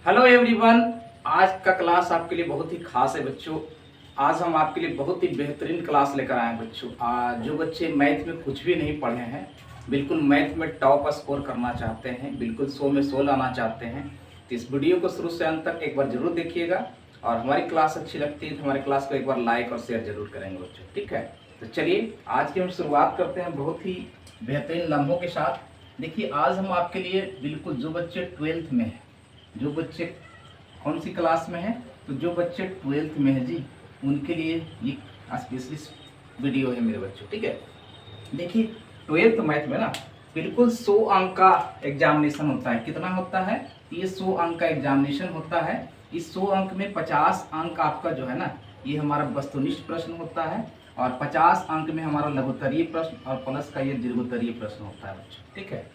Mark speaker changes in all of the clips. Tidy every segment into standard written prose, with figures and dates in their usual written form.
Speaker 1: Hello everyone. आज का class आपके लिए बहुत ही खास है बच्चों। आज हम आपके लिए बहुत ही बेहतरीन क्लास लेकर आए हैं बच्चों। जो बच्चे मैथ में कुछ भी नहीं पढ़े हैं, बिल्कुल मैथ में टॉप स्कोर करना चाहते हैं, बिल्कुल 100 में 100 लाना चाहते हैं, तो इस वीडियो को शुरू से अंत तक एक बार जरूर देखिएगा। और हमारी क्लास अच्छी लगती है तो हमारी क्लास को एक बार लाइक और शेयर जरूर करेंगे बच्चों, ठीक है। तो चलिए आज की हम शुरुआत करते हैं बहुत ही बेहतरीन लम्हों के साथ। देखिए आज हम आपके लिए बिल्कुल जो बच्चे 12th में हैं, जो बच्चे कौन सी क्लास में है, तो जो बच्चे 12th में है जी, उनके लिए ये स्पेशली वीडियो है मेरे बच्चों, ठीक है। देखिए 12th मैथ में ना बिल्कुल 100 अंक का एग्जामिनेशन होता है। कितना होता है? ये 100 अंक का एग्जामिनेशन होता है। इस 100 अंक में 50 अंक आपका जो है ना, ये हमारा वस्तुनिष्ठ प्रश्न होता है, और 50 अंक में हमारा लघुत्तरीय प्रश्न और प्लस का ये दीर्घोत्तरीय प्रश्न होता है बच्चों, ठीक है।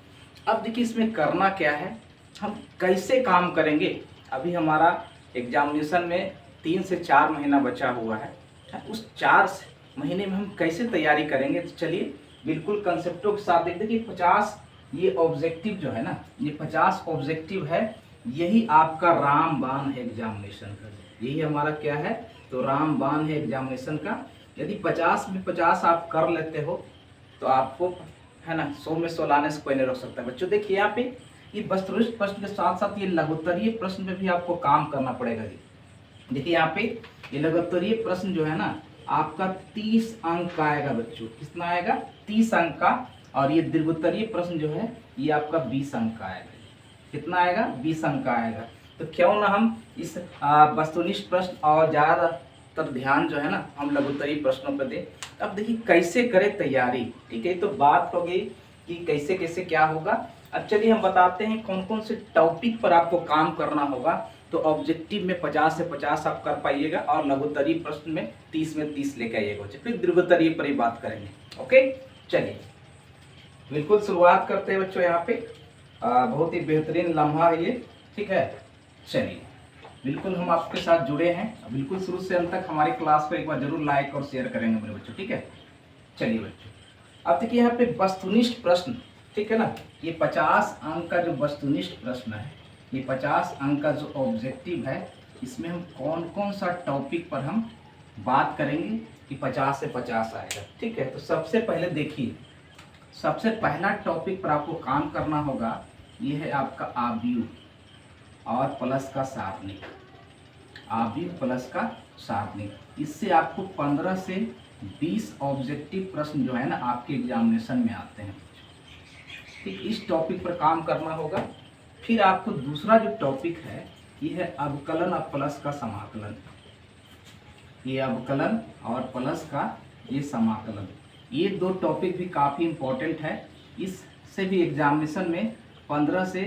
Speaker 1: अब देखिए इसमें करना क्या है, हम कैसे काम करेंगे। अभी हमारा एग्जामिनेशन में 3 से 4 महीना बचा हुआ है। उस 4 महीने में हम कैसे तैयारी करेंगे, तो चलिए बिल्कुल कंसेप्टों के साथ देखते कि 50 ये ऑब्जेक्टिव जो है ना, ये 50 ऑब्जेक्टिव है। यही आपका रामबाण है एग्जामिनेशन का। यही हमारा क्या है, तो रामबाण है एग्जामिनेशन का। यदि 50 में 50 आप कर लेते हो तो आपको है ना 100 में 100 लाने से कोई नहीं रोक सकता बच्चों। देखिए यहाँ पे ये वस्तुनिष्ठ प्रश्न के साथ साथ ये लघुत्तरीय प्रश्न पे भी आपको काम करना पड़ेगा जी। देखिए यहाँ पे ये लघुत्तरीय प्रश्न जो है ना, आपका 30 अंक का आएगा बच्चों। कितना आएगा? 30 अंक का। और ये दीर्घोत्तरीय प्रश्न जो है ये आपका 20 अंक का आएगा। कितना आएगा? 20 अंक का आएगा। तो क्यों ना हम इस वस्तुनिष्ठ प्रश्न और ज्यादातर ध्यान जो है ना हम लघुत्तरीय प्रश्नों पर दें। अब देखिए कैसे करें तैयारी, ठीक है। तो बात हो गई कि कैसे कैसे क्या होगा। अब चलिए हम बताते हैं कौन कौन से टॉपिक पर आपको काम करना होगा। तो ऑब्जेक्टिव में 50 से 50 आप कर पाइएगा, और लघुत्तरीय प्रश्न में 30 में 30 लेके आइएगा। फिर दीर्घोत्तरीय पर ही बात करेंगे। ओके चलिए बिल्कुल शुरुआत करते हैं बच्चों। यहाँ पे बहुत ही बेहतरीन लम्हा है ये, ठीक है। चलिए बिल्कुल हम आपके साथ जुड़े हैं, बिल्कुल शुरू से अंत तक हमारी क्लास को एक बार जरूर लाइक और शेयर करेंगे मेरे बच्चों, ठीक है। चलिए बच्चों अब देखिए यहाँ पे वस्तुनिष्ठ प्रश्न, ठीक है ना। ये 50 अंक का जो वस्तुनिष्ठ प्रश्न है, ये 50 अंक का जो ऑब्जेक्टिव है, इसमें हम कौन कौन सा टॉपिक पर हम बात करेंगे कि 50 से 50 आएगा, ठीक है। तो सबसे पहले देखिए, सबसे पहला टॉपिक पर आपको काम करना होगा, ये है आपका आव्यूह और प्लस का सारणिक। आव्यूह प्लस का सारणिक, इससे आपको 15 से 20 ऑब्जेक्टिव प्रश्न जो है ना आपके एग्जामिनेशन में आते हैं, ठीक। इस टॉपिक पर काम करना होगा। फिर आपको दूसरा जो टॉपिक है ये है अवकलन और प्लस का समाकलन। ये अवकलन और प्लस का ये समाकलन, ये दो टॉपिक भी काफ़ी इम्पोर्टेंट है। इससे भी एग्जामिनेशन में 15 से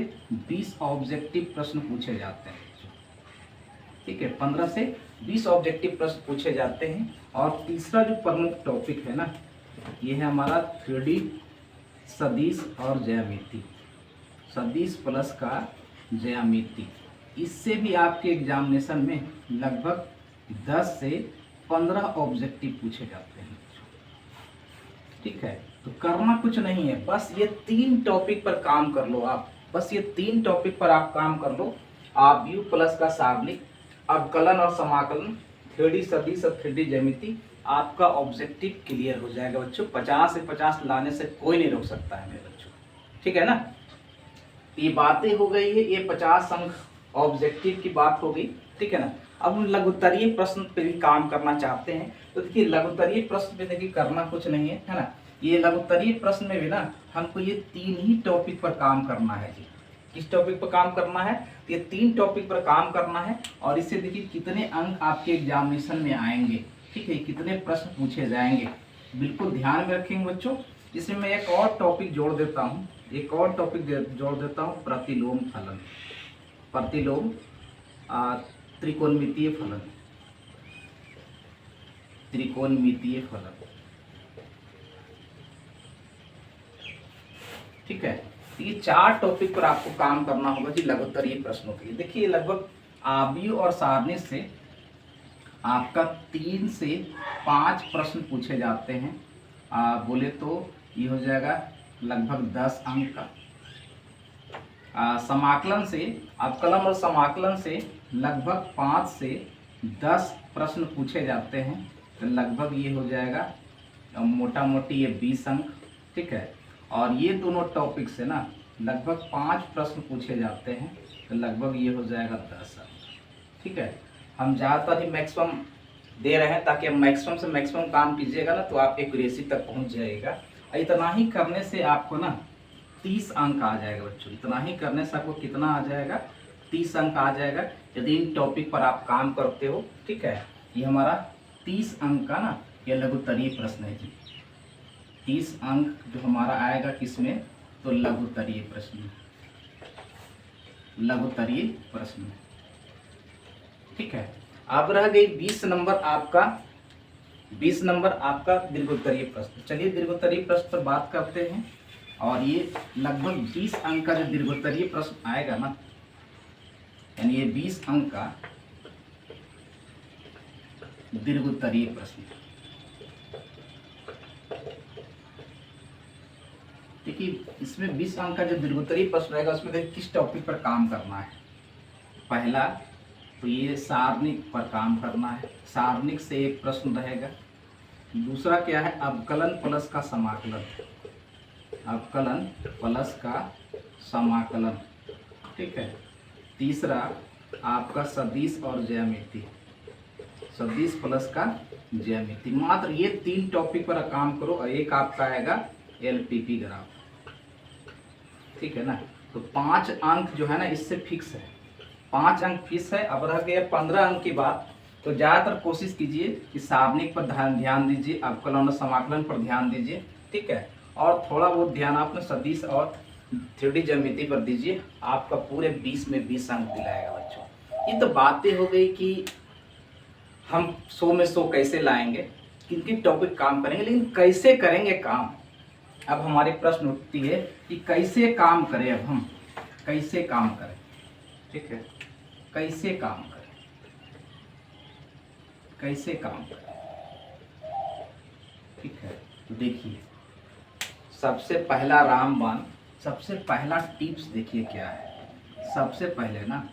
Speaker 1: 20 ऑब्जेक्टिव प्रश्न पूछे जाते हैं, ठीक है। 15 से 20 ऑब्जेक्टिव प्रश्न पूछे जाते हैं। और तीसरा जो प्रमुख टॉपिक है ना, ये है हमारा 3D सदिश और ज्यामिति। सदिश प्लस का ज्यामिति, इससे भी आपके एग्जामिनेशन में लगभग 10 से 15 ऑब्जेक्टिव पूछे जाते हैं, ठीक है। तो करना कुछ नहीं है, बस ये 3 टॉपिक पर काम कर लो आप। बस ये 3 टॉपिक पर आप काम कर लो। आव्यूह प्लस का सारणिक, अवकलन और समाकलन, 3D सदिश और 3D ज्यामिति, आपका ऑब्जेक्टिव क्लियर हो जाएगा बच्चों। 50 से 50 लाने से कोई नहीं रोक सकता है मेरे बच्चों, ठीक है ना। ये बातें हो गई है, ये 50 अंक ऑब्जेक्टिव की बात हो गई, ठीक है ना। अब हम लघुत्तरीय प्रश्न पे भी काम करना चाहते हैं। तो देखिए लघुत्तरीय प्रश्न पे देखिए करना कुछ नहीं है ना। ये लघुत्तरीय प्रश्न में भी ना हमको ये 3 ही टॉपिक पर काम करना है जी। किस टॉपिक पर काम करना है? ये 3 टॉपिक पर काम करना है। और इससे देखिए कितने अंक आपके एग्जामिनेशन में आएंगे, ठीक है, कितने प्रश्न पूछे जाएंगे, बिल्कुल ध्यान में रखेंगे बच्चों। इसमें मैं एक और टॉपिक जोड़ देता हूँ, एक और टॉपिक जोड़ देता हूँ, प्रतिलोम फलन। प्रतिलोम त्रिकोणमितीय फलन, त्रिकोणमितीय फलन, ठीक है। ये 4 टॉपिक पर आपको काम करना होगा जी लघुत्तरीय प्रश्नों के लिए। देखिए लगभग आव्यूह और सारणी से आपका 3 से 5 प्रश्न पूछे जाते हैं। बोले तो ये हो जाएगा लगभग 10 अंक का, समाकलन से, अवकलन और समाकलन से लगभग 5 से 10 प्रश्न पूछे जाते हैं। तो लगभग ये हो जाएगा मोटा मोटी ये 20 अंक, ठीक है। और ये दोनों टॉपिक से ना लगभग 5 प्रश्न पूछे जाते हैं। तो लगभग ये हो जाएगा 10 अंक, ठीक है। हम ज़्यादातर ही मैक्सिमम दे रहे हैं ताकि आप मैक्सिमम से मैक्सिमम काम कीजिएगा ना तो आप एक्यूरेसी तक पहुंच जाएगा। इतना ही करने से आपको ना 30 अंक आ जाएगा बच्चों। इतना ही करने से आपको कितना आ जाएगा, 30 अंक आ जाएगा यदि इन टॉपिक पर आप काम करते हो, ठीक है। ये हमारा 30 अंक का ना ये लघुत्तरीय प्रश्न है जी। 30 अंक जो हमारा आएगा किसमें, तो लघुत्तरीय प्रश्न, लघुत्तरीय प्रश्न, ठीक है। अब रह गई 20 नंबर आपका, 20 नंबर आपका दीर्घोत्तरीय प्रश्न। चलिए दीर्घोत्तरीय प्रश्न पर बात करते हैं। और ये लगभग 20 अंक का जो दीर्घोत्तरीय प्रश्न आएगा ना, यानी ये 20 अंक का दीर्घोत्तरीय प्रश्न। देखिए इसमें 20 अंक का जो दीर्घोत्तरीय प्रश्न रहेगा उसमें देखिए किस टॉपिक पर काम करना है। पहला तो ये सारणिक पर काम करना है, सारणिक से एक प्रश्न रहेगा। दूसरा क्या है, अवकलन प्लस का समाकलन, अवकलन प्लस का समाकलन, ठीक है। तीसरा आपका सदिश और ज्यामिति, सदिश प्लस का ज्यामिति। मात्र ये 3 टॉपिक पर काम करो और एक आपका आएगा एलपीपी ग्राफ, ठीक है ना। तो 5 अंक जो है ना इससे फिक्स है, 5 अंक फिक्स है। अब रह गया 15 अंक की बात। तो ज़्यादातर कोशिश कीजिए कि सारणिक पर ध्यान दीजिए, अवकलन और समाकलन पर ध्यान दीजिए, ठीक है। और थोड़ा बहुत ध्यान आपने सदिश और 3D ज्यामिति पर दीजिए। आपका पूरे 20 में 20 अंक दिलाएगा बच्चों। ये तो बातें हो गई कि हम 100 में 100 कैसे लाएंगे, किन किन टॉपिक काम करेंगे, लेकिन कैसे करेंगे काम। अब हमारी प्रश्न उठती है कि कैसे काम करें, अब हम कैसे काम करें, ठीक है। कैसे काम करें, कैसे काम करें, ठीक है। तो देखिए सबसे पहला रामबाण, सबसे पहला टिप्स देखिए क्या है। सबसे पहले ना,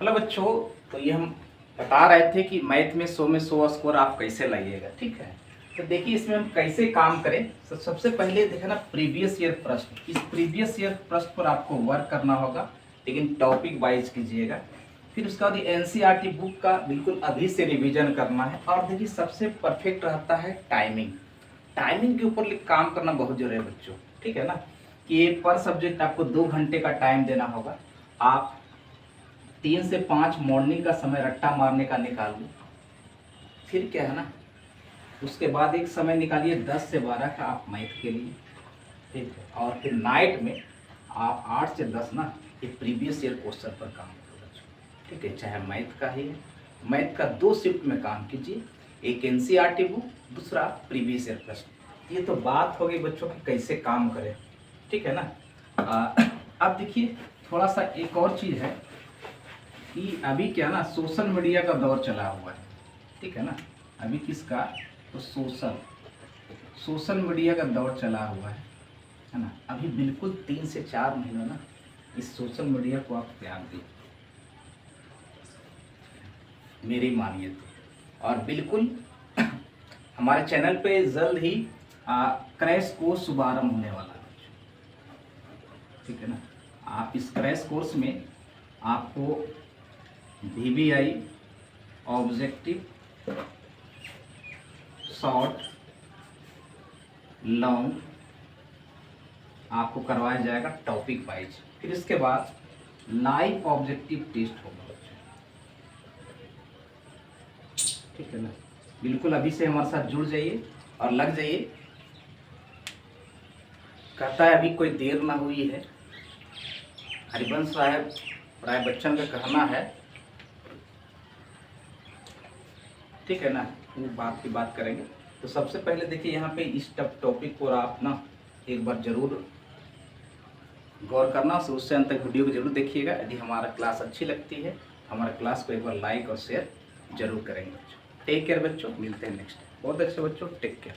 Speaker 1: हेलो बच्चों, तो ये हम बता रहे थे कि मैथ में 100 में 100 स्कोर आप कैसे लाइएगा, ठीक है। तो देखिए इसमें हम कैसे काम करें। तो सबसे पहले देखा ना प्रीवियस ईयर प्रश्न, इस प्रीवियस ईयर प्रश्न पर आपको वर्क करना होगा, लेकिन टॉपिक वाइज कीजिएगा। फिर उसके बाद एनसीईआरटी बुक का बिल्कुल अभी से रिवीजन करना है। और देखिए सबसे परफेक्ट रहता है टाइमिंग, टाइमिंग के ऊपर काम करना बहुत जरूरी है बच्चों, ठीक है ना। कि पर सब्जेक्ट आपको 2 घंटे का टाइम देना होगा। आप 3 से 5 मॉर्निंग का समय रट्टा मारने का निकाल लो। फिर क्या है ना, उसके बाद एक समय निकालिए 10 से 12 का आप मैथ के लिए, ठीक है। और फिर नाइट में आप 8 से 10 ना ये प्रीवियस ईयर क्वेश्चन पर काम करो बच्चों, ठीक है। चाहे मैथ का ही है, मैथ का 2 शिफ्ट में काम कीजिए, एक एनसीईआरटी बुक, दूसरा प्रीवियस ईयर प्रश्न। ये तो बात हो गई बच्चों की कैसे काम करें, ठीक है ना। अब देखिए थोड़ा सा एक और चीज़ है कि अभी क्या ना सोशल मीडिया का दौर चला हुआ है, ठीक है ना। अभी किसका, तो सोशल मीडिया का दौर चला हुआ है ना। अभी बिल्कुल 3 से 4 महीना ना इस सोशल मीडिया को आप त्याग दीजिए, मेरी मानिए तो। और बिल्कुल हमारे चैनल पे जल्द ही क्रैश कोर्स शुभारंभ होने वाला है, ठीक है ना। आप इस क्रैश कोर्स में आपको VBI, ऑब्जेक्टिव, शॉर्ट, लॉन्ग आपको करवाया जाएगा टॉपिक वाइज। फिर इसके बाद लाइव ऑब्जेक्टिव टेस्ट होगा, ठीक है ना। बिल्कुल अभी से हमारे साथ जुड़ जाइए और लग जाइए। कहता है अभी कोई देर ना हुई है, हरिवंश साहब राय बच्चन का कहना है, ठीक है ना। वो बात की बात करेंगे। तो सबसे पहले देखिए यहाँ पे इस टॉपिक को आप ना एक बार जरूर गौर करना, शुरू से अंत तक वीडियो को जरूर देखिएगा। यदि हमारा क्लास अच्छी लगती है हमारा क्लास को एक बार लाइक और शेयर जरूर करेंगे बच्चों। टेक केयर बच्चों, मिलते हैं नेक्स्ट। बहुत अच्छे बच्चों, टेक केयर।